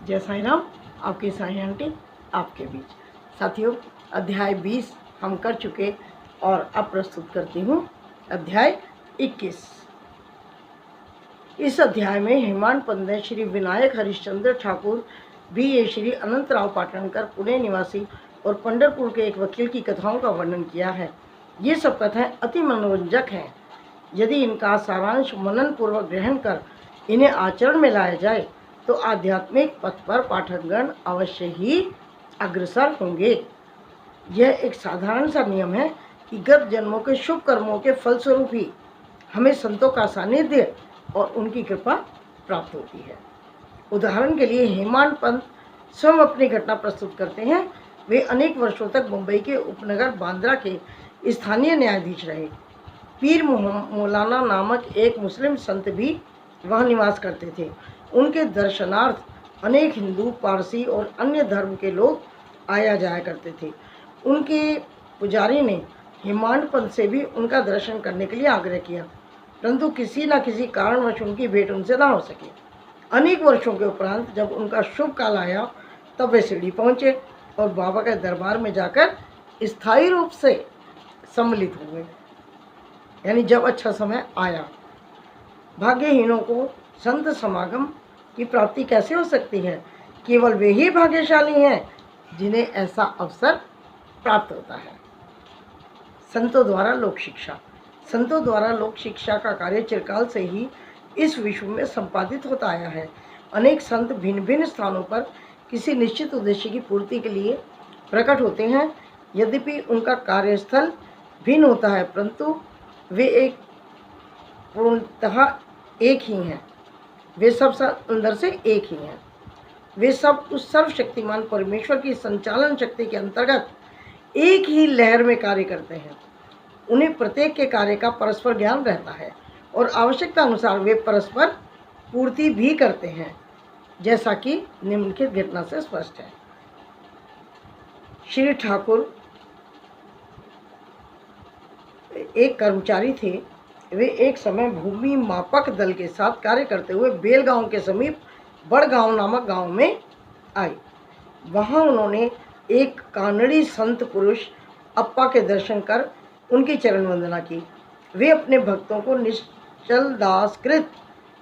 जय साईं राम। आपकी साईं आंटी आपके बीच। साथियों, अध्याय 20 हम कर चुके और अब प्रस्तुत करती हूँ अध्याय 21। इस अध्याय में हेमांड पंत ने श्री विनायक हरिश्चंद्र ठाकुर B.A. श्री अनंतराव पाटणकर पुणे निवासी और पंढरपुर के एक वकील की कथाओं का वर्णन किया है। ये सब कथाएं अति मनोरंजक हैं। यदि इनका सारांश मनन पूर्वक ग्रहण कर इन्हें आचरण में लाया जाए तो आध्यात्मिक पथ पर पाठकगण अवश्य ही अग्रसर होंगे। यह एक साधारण सा नियम है कि गत जन्मों के शुभ कर्मों के फलस्वरूप ही हमें संतों का सानिध्य और उनकी कृपा प्राप्त होती है। उदाहरण के लिए हेमांड पंत स्वयं अपनी घटना प्रस्तुत करते हैं। वे अनेक वर्षों तक मुंबई के उपनगर बांद्रा के स्थानीय न्यायाधीश रहे। पीर मौलाना नामक एक मुस्लिम संत भी वहाँ निवास करते थे। उनके दर्शनार्थ अनेक हिंदू, पारसी और अन्य धर्म के लोग आया जाया करते थे। उनके पुजारी ने हेमांड पंत से भी उनका दर्शन करने के लिए आग्रह किया, परंतु किसी न किसी कारणवश उनकी भेंट उनसे ना हो सके। अनेक वर्षों के उपरांत जब उनका शुभ काल आया तब वे शिरडी पहुँचे और बाबा के दरबार में जाकर स्थायी रूप से सम्मिलित हुए। यानी जब अच्छा समय आया। भाग्यहीनों को संत समागम की प्राप्ति कैसे हो सकती है? केवल वे ही भाग्यशाली हैं जिन्हें ऐसा अवसर प्राप्त होता है। संतों द्वारा लोक शिक्षा। संतों द्वारा लोक शिक्षा का कार्य चिरकाल से ही इस विश्व में संपादित होता आया है। अनेक संत भिन्न भिन्न स्थानों पर किसी निश्चित उद्देश्य की पूर्ति के लिए प्रकट होते हैं। यद्यपि उनका कार्यस्थल भिन्न होता है, परंतु वे एक पूर्णतः एक ही हैं। वे सब अंदर से एक ही हैं। वे सब उस सर्वशक्तिमान परमेश्वर की संचालन शक्ति के अंतर्गत एक ही लहर में कार्य करते हैं। उन्हें प्रत्येक के कार्य का परस्पर ज्ञान रहता है और आवश्यकता अनुसार वे परस्पर पूर्ति भी करते हैं, जैसा कि निम्नलिखित घटना से स्पष्ट है। श्री ठाकुर एक कर्मचारी थे। वे एक समय भूमि मापक दल के साथ कार्य करते हुए बेलगांव के समीप बड़गांव नामक गांव में आए। वहां उन्होंने एक कानड़ी संत पुरुष अप्पा के दर्शन कर उनकी चरण वंदना की। वे अपने भक्तों को निश्चल दास कृत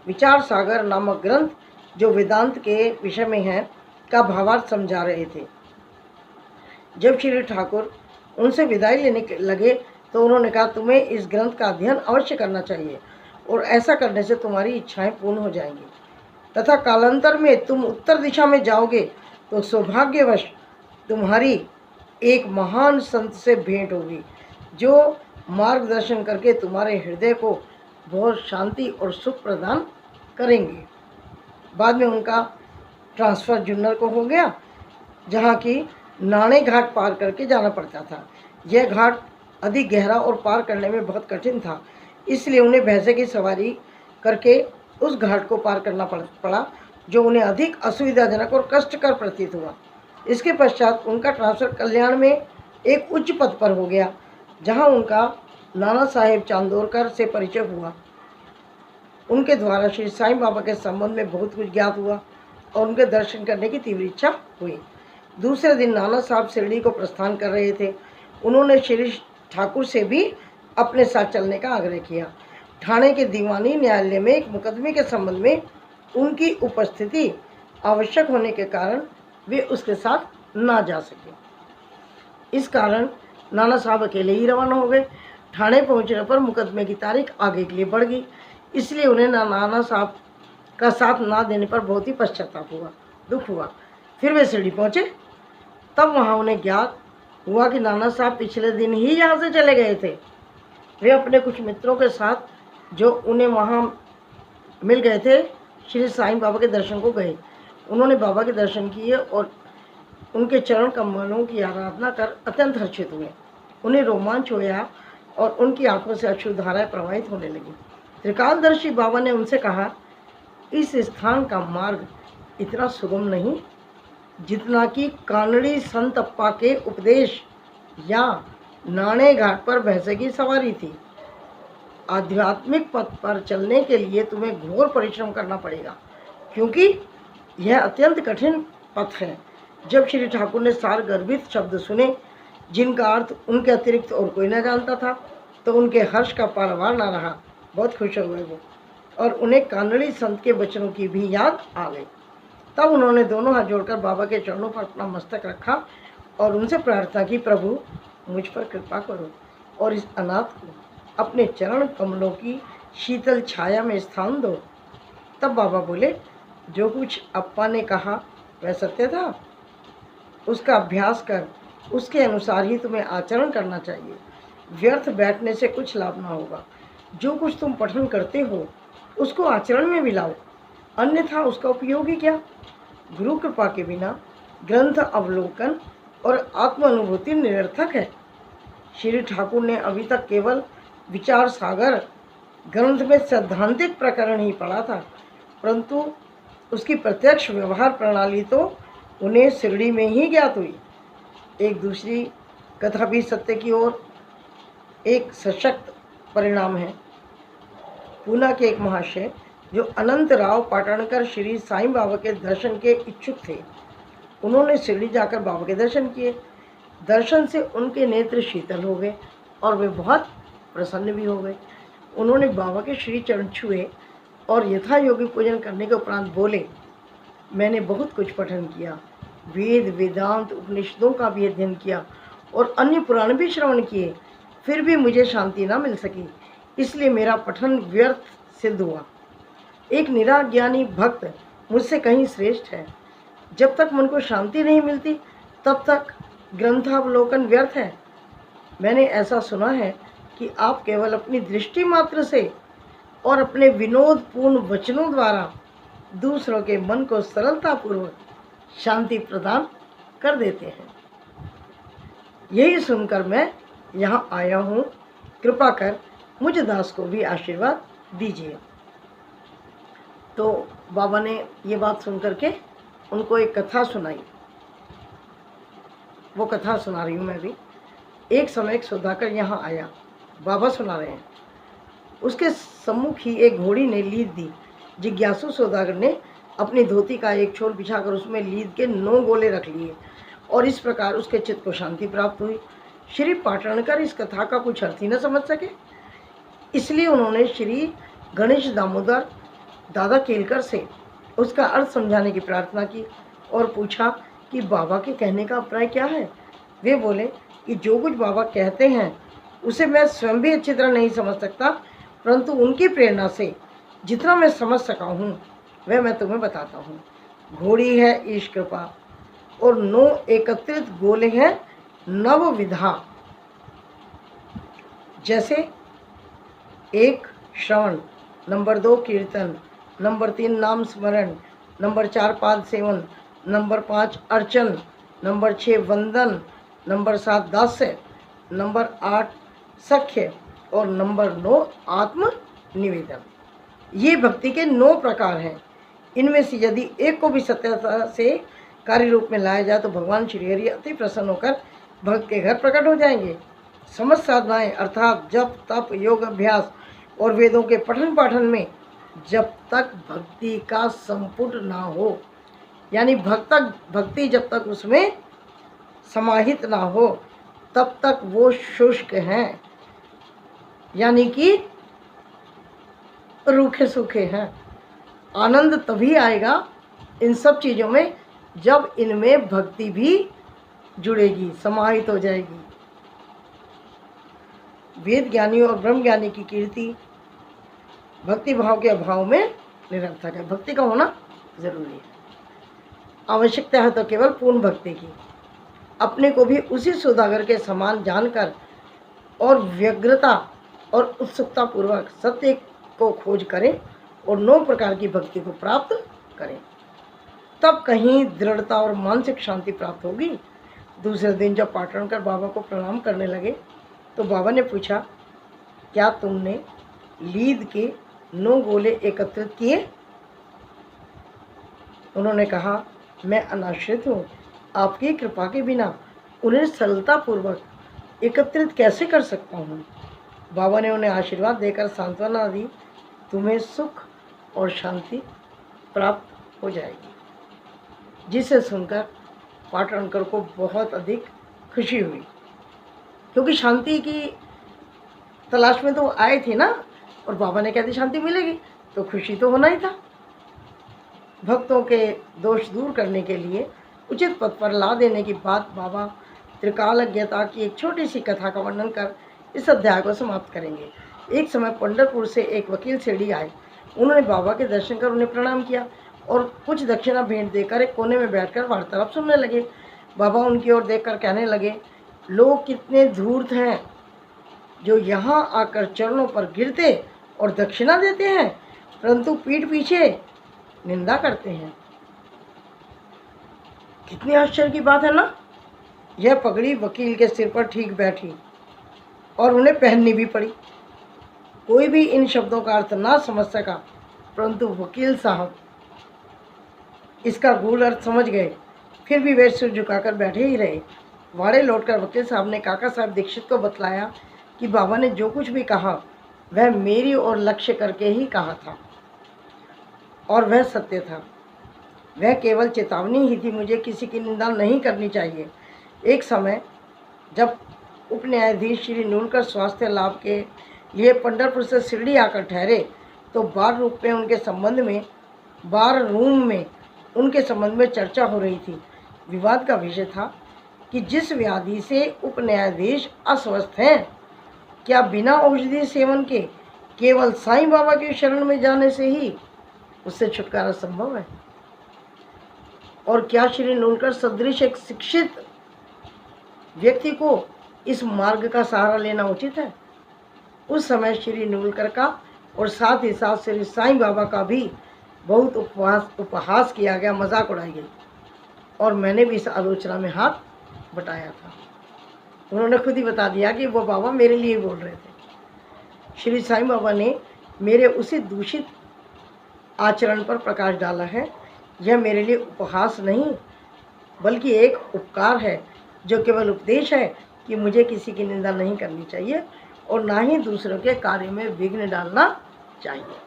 विचार सागर नामक ग्रंथ, जो वेदांत के विषय में है, का भावार्थ समझा रहे थे। जब श्री ठाकुर उनसे विदाई लेने लगे तो उन्होंने कहा, तुम्हें इस ग्रंथ का अध्ययन अवश्य करना चाहिए और ऐसा करने से तुम्हारी इच्छाएं पूर्ण हो जाएंगी तथा कालांतर में तुम उत्तर दिशा में जाओगे तो सौभाग्यवश तुम्हारी एक महान संत से भेंट होगी, जो मार्गदर्शन करके तुम्हारे हृदय को बहुत शांति और सुख प्रदान करेंगे। बाद में उनका ट्रांसफ़र जुन्नर को हो गया, जहाँ की नाणे घाट पार करके जाना पड़ता था। यह घाट अधिक गहरा और पार करने में बहुत कठिन था, इसलिए उन्हें भैंसे की सवारी करके उस घाट को पार करना पड़ा, जो उन्हें अधिक असुविधाजनक और कष्टकर प्रतीत हुआ। इसके पश्चात उनका ट्रांसफ़र कल्याण में एक उच्च पद पर हो गया, जहां उनका नाना साहेब चांदोरकर से परिचय हुआ। उनके द्वारा श्री साईं बाबा के संबंध में बहुत कुछ ज्ञात हुआ और उनके दर्शन करने की तीव्र इच्छा हुई। दूसरे दिन नाना साहब शिरडी को प्रस्थान कर रहे थे। उन्होंने श्री ठाकुर से भी अपने साथ चलने का आग्रह किया। ठाणे के दीवानी न्यायालय में एक मुकदमे के संबंध में उनकी उपस्थिति आवश्यक होने के कारण वे उसके साथ ना जा सके। इस कारण नाना साहब अकेले ही रवाना हो गए। ठाणे पहुंचने पर मुकदमे की तारीख आगे के लिए बढ़ गई, इसलिए उन्हें नाना साहब का साथ ना देने पर बहुत ही पश्चाताप हुआ, दुख हुआ। फिर वे शिरडी पहुँचे। तब वहाँ उन्हें ज्ञात हुआ कि नाना साहब पिछले दिन ही यहाँ से चले गए थे। वे अपने कुछ मित्रों के साथ जो उन्हें वहाँ मिल गए थे, श्री साईं बाबा के दर्शन को गए। उन्होंने बाबा के दर्शन किए और उनके चरण कमलों की आराधना कर अत्यंत हर्षित हुए। उन्हें रोमांच हुआ और उनकी आंखों से अश्रुधाराएं प्रवाहित होने लगी। त्रिकालदर्शी बाबा ने उनसे कहा, इस स्थान का मार्ग इतना सुगम नहीं जितना कि कानड़ी संत अप्पा के उपदेश या नाणे घाट पर भैंसे की सवारी थी। आध्यात्मिक पथ पर चलने के लिए तुम्हें घोर परिश्रम करना पड़ेगा, क्योंकि यह अत्यंत कठिन पथ है। जब श्री ठाकुर ने सार गर्भित शब्द सुने जिनका अर्थ उनके अतिरिक्त और कोई न जानता था, तो उनके हर्ष का पारावार न रहा। बहुत खुश हो गए वो, और उन्हें कानड़ी संत के वचनों की भी याद आ गई। तब उन्होंने दोनों हाथ जोड़कर बाबा के चरणों पर अपना मस्तक रखा और उनसे प्रार्थना की, प्रभु मुझ पर कृपा करो और इस अनाथ को अपने चरण कमलों की शीतल छाया में स्थान दो। तब बाबा बोले, जो कुछ अप्पा ने कहा वह सत्य था, उसका अभ्यास कर, उसके अनुसार ही तुम्हें आचरण करना चाहिए। व्यर्थ बैठने से कुछ लाभ ना होगा। जो कुछ तुम पठन करते हो उसको आचरण में भी लाओ, अन्यथा उसका उपयोग ही क्या। गुरु कृपा के बिना ग्रंथ अवलोकन और आत्मानुभूति निरर्थक है। श्री ठाकुर ने अभी तक केवल विचार सागर ग्रंथ में सैद्धांतिक प्रकरण ही पढ़ा था, परंतु उसकी प्रत्यक्ष व्यवहार प्रणाली तो उन्हें शिरडी में ही ज्ञात हुई। एक दूसरी कथा भी सत्य की ओर एक सशक्त परिणाम है। पूना के एक महाशय जो अनंत राव पाटणकर श्री साईं बाबा के दर्शन के इच्छुक थे, उन्होंने शिरडी जाकर बाबा के दर्शन किए। दर्शन से उनके नेत्र शीतल हो गए और वे बहुत प्रसन्न भी हो गए। उन्होंने बाबा के श्री चरण छुए और यथा योगी पूजन करने के उपरांत बोले, मैंने बहुत कुछ पठन किया, वेद वेदांत उपनिषदों का भी अध्ययन किया और अन्य पुराण भी श्रवण किए, फिर भी मुझे शांति ना मिल सकी, इसलिए मेरा पठन व्यर्थ सिद्ध हुआ। एक निराज्ञानी भक्त मुझसे कहीं श्रेष्ठ है। जब तक मन को शांति नहीं मिलती तब तक ग्रंथावलोकन व्यर्थ है। मैंने ऐसा सुना है कि आप केवल अपनी दृष्टि मात्र से और अपने विनोदपूर्ण वचनों द्वारा दूसरों के मन को सरलतापूर्वक शांति प्रदान कर देते हैं। यही सुनकर मैं यहाँ आया हूँ, कृपा कर मुझ दास को भी आशीर्वाद दीजिए। तो बाबा ने ये बात सुन करके उनको एक कथा सुनाई। वो कथा सुना रही हूँ मैं भी। एक समय एक सौदागर यहाँ आया, बाबा सुना रहे हैं। उसके सम्मुख ही एक घोड़ी ने लीद दी। जिज्ञासु सौदागर ने अपनी धोती का एक छोर बिछाकर उसमें लीद के 9 गोले रख लिए और इस प्रकार उसके चित्त को शांति प्राप्त हुई। श्री पाटणकर इस कथा का कुछ अर्थ ही न समझ सके, इसलिए उन्होंने श्री गणेश दामोदर दादा केलकर से उसका अर्थ समझाने की प्रार्थना की और पूछा कि बाबा के कहने का अभिप्राय क्या है। वे बोले कि जो कुछ बाबा कहते हैं उसे मैं स्वयं भी अच्छी तरह नहीं समझ सकता, परंतु उनकी प्रेरणा से जितना मैं समझ सका हूँ वह मैं तुम्हें बताता हूँ। घोड़ी है ईश कृपा और 9 एकत्रित गोले हैं नव विधा। जैसे 1 श्रवण, नंबर 2 कीर्तन, नंबर 3 नाम स्मरण, नंबर 4 पाद सेवन, नंबर 5 अर्चन, नंबर 6 वंदन, नंबर 7 दास्य, नंबर 8 सख्य और नंबर 9 आत्म निवेदन। ये भक्ति के 9 प्रकार हैं। इनमें से यदि एक को भी सत्यता से कार्य रूप में लाया जाए तो भगवान श्री हरि अति प्रसन्न होकर भक्त के घर प्रकट हो जाएंगे। समस्त साधनाएं अर्थात जप तप योग अभ्यास और वेदों के पठन पाठन में जब तक भक्ति का संपुट ना हो, यानी भक्ति जब तक उसमें समाहित ना हो तब तक वो शुष्क हैं, यानी कि रूखे सूखे हैं। आनंद तभी आएगा इन सब चीज़ों में जब इनमें भक्ति भी जुड़ेगी, समाहित हो जाएगी। वेद ज्ञानियों और ब्रह्म ज्ञानी की कीर्ति भक्ति भाव के अभाव में निरर्थक है। भक्ति का होना जरूरी है। आवश्यकता है तो केवल पूर्ण भक्ति की। अपने को भी उसी सौदागर के समान जानकर और व्यग्रता और उत्सुकता पूर्वक सत्य को खोज करें और 9 प्रकार की भक्ति को प्राप्त करें, तब कहीं दृढ़ता और मानसिक शांति प्राप्त होगी। दूसरे दिन जब पाटणकर बाबा को प्रणाम करने लगे तो बाबा ने पूछा, क्या तुमने लीद के 9 गोले एकत्रित किए? उन्होंने कहा, मैं अनाश्रित हूँ, आपकी कृपा के बिना उन्हें सरलतापूर्वक एकत्रित कैसे कर सकता हूँ। बाबा ने उन्हें आशीर्वाद देकर सांत्वना दी, तुम्हें सुख और शांति प्राप्त हो जाएगी। जिसे सुनकर पाटणकर को बहुत अधिक खुशी हुई, क्योंकि शांति की तलाश में तो आए थे ना, और बाबा ने कहते शांति मिलेगी, तो खुशी तो होना ही था। भक्तों के दोष दूर करने के लिए उचित पथ पर ला देने की बात बाबा त्रिकालज्ञता की एक छोटी सी कथा का वर्णन कर इस अध्याय को समाप्त करेंगे। एक समय पंढरपुर से एक वकील शिरडी आए। उन्होंने बाबा के दर्शन कर उन्हें प्रणाम किया और कुछ दक्षिणा भेंट देकर एक कोने में बैठकर वार्तालाप सुनने लगे। बाबा उनकी ओर देखकर कहने लगे, लोग कितने धूर्त हैं जो यहाँ आकर चरणों पर गिरते और दक्षिणा देते हैं, परंतु पीठ पीछे निंदा करते हैं। कितनी आश्चर्य की बात है ना। यह पगड़ी वकील के सिर पर ठीक बैठी और उन्हें पहननी भी पड़ी। कोई भी इन शब्दों का अर्थ ना समझ सका, परंतु वकील साहब इसका गूढ़ अर्थ समझ गए। फिर भी वे सिर झुकाकर बैठे ही रहे। वाड़े लौटकर वकील साहब ने काका साहब दीक्षित को बतलाया कि बाबा ने जो कुछ भी कहा वह मेरी ओर लक्ष्य करके ही कहा था और वह सत्य था। वह केवल चेतावनी ही थी, मुझे किसी की निंदा नहीं करनी चाहिए। एक समय जब उप न्यायाधीश श्री नुलकर स्वास्थ्य लाभ के लिए पंढरपुर से शिरडी आकर ठहरे, तो बार रूम में उनके संबंध में चर्चा हो रही थी। विवाद का विषय था कि जिस व्याधि से उप न्यायाधीश अस्वस्थ हैं, क्या बिना औषधि सेवन के केवल साईं बाबा के शरण में जाने से ही उससे छुटकारा संभव है? और क्या श्री नुलकर सदृश एक शिक्षित व्यक्ति को इस मार्ग का सहारा लेना उचित है? उस समय श्री नुलकर का और साथ ही साथ श्री साईं बाबा का भी बहुत उपहास किया गया, मजाक उड़ाई गई, और मैंने भी इस आलोचना में हाथ बटाया था। उन्होंने खुद ही बता दिया कि वो बाबा मेरे लिए बोल रहे थे। श्री साईं बाबा ने मेरे उसी दूषित आचरण पर प्रकाश डाला है। यह मेरे लिए उपहास नहीं बल्कि एक उपकार है, जो केवल उपदेश है कि मुझे किसी की निंदा नहीं करनी चाहिए और ना ही दूसरों के कार्य में विघ्न डालना चाहिए।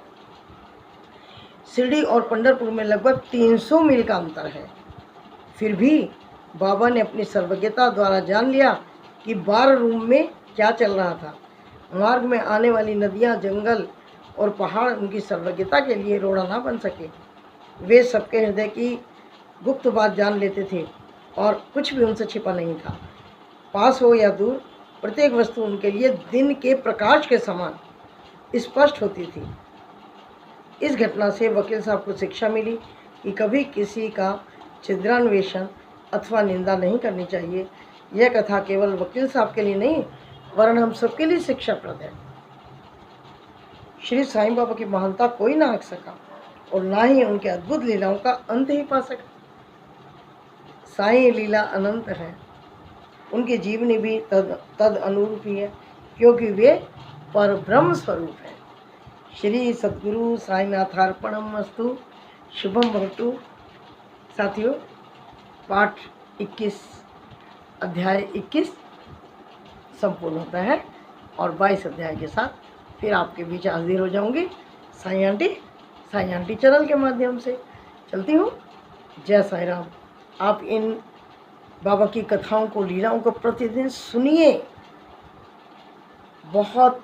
शिरडी और पंढरपुर में लगभग 300 मील का अंतर है। फिर भी बाबा ने अपनी सर्वज्ञता द्वारा जान लिया कि बार रूम में क्या चल रहा था। मार्ग में आने वाली नदियाँ, जंगल और पहाड़ उनकी सर्वज्ञता के लिए रोड़ा ना बन सके। वे सबके हृदय की गुप्त बात जान लेते थे और कुछ भी उनसे छिपा नहीं था। पास हो या दूर, प्रत्येक वस्तु उनके लिए दिन के प्रकाश के समान स्पष्ट होती थी। इस घटना से वकील साहब को शिक्षा मिली कि कभी किसी का छिद्रान्वेषण अथवा निंदा नहीं करनी चाहिए। यह कथा केवल वकील साहब के लिए नहीं, वरन हम सबके लिए शिक्षाप्रद है। श्री साईं बाबा की महानता कोई ना आंक सका और ना ही उनके अद्भुत लीलाओं का अंत ही पा सका। साईं लीला अनंत है, उनकी जीवनी भी तद अनुरूप ही है, क्योंकि वे परब्रह्म स्वरूप है। श्री सद्गुरु साईनाथार्पणमस्तु। शुभम भवतु। साथियों, पाठ 21 अध्याय 21 संपूर्ण होता है और 22 अध्याय के साथ फिर आपके बीच हाजिर हो जाऊंगी साईं आंटी चैनल के माध्यम से। चलती हूँ। जय साईं राम। आप इन बाबा की कथाओं को, लीलाओं को प्रतिदिन सुनिए। बहुत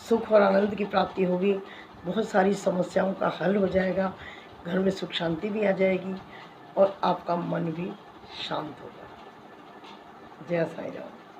सुख और आनंद की प्राप्ति होगी। बहुत सारी समस्याओं का हल हो जाएगा। घर में सुख शांति भी आ जाएगी और आपका मन भी शांत होगा। जय साईं राम।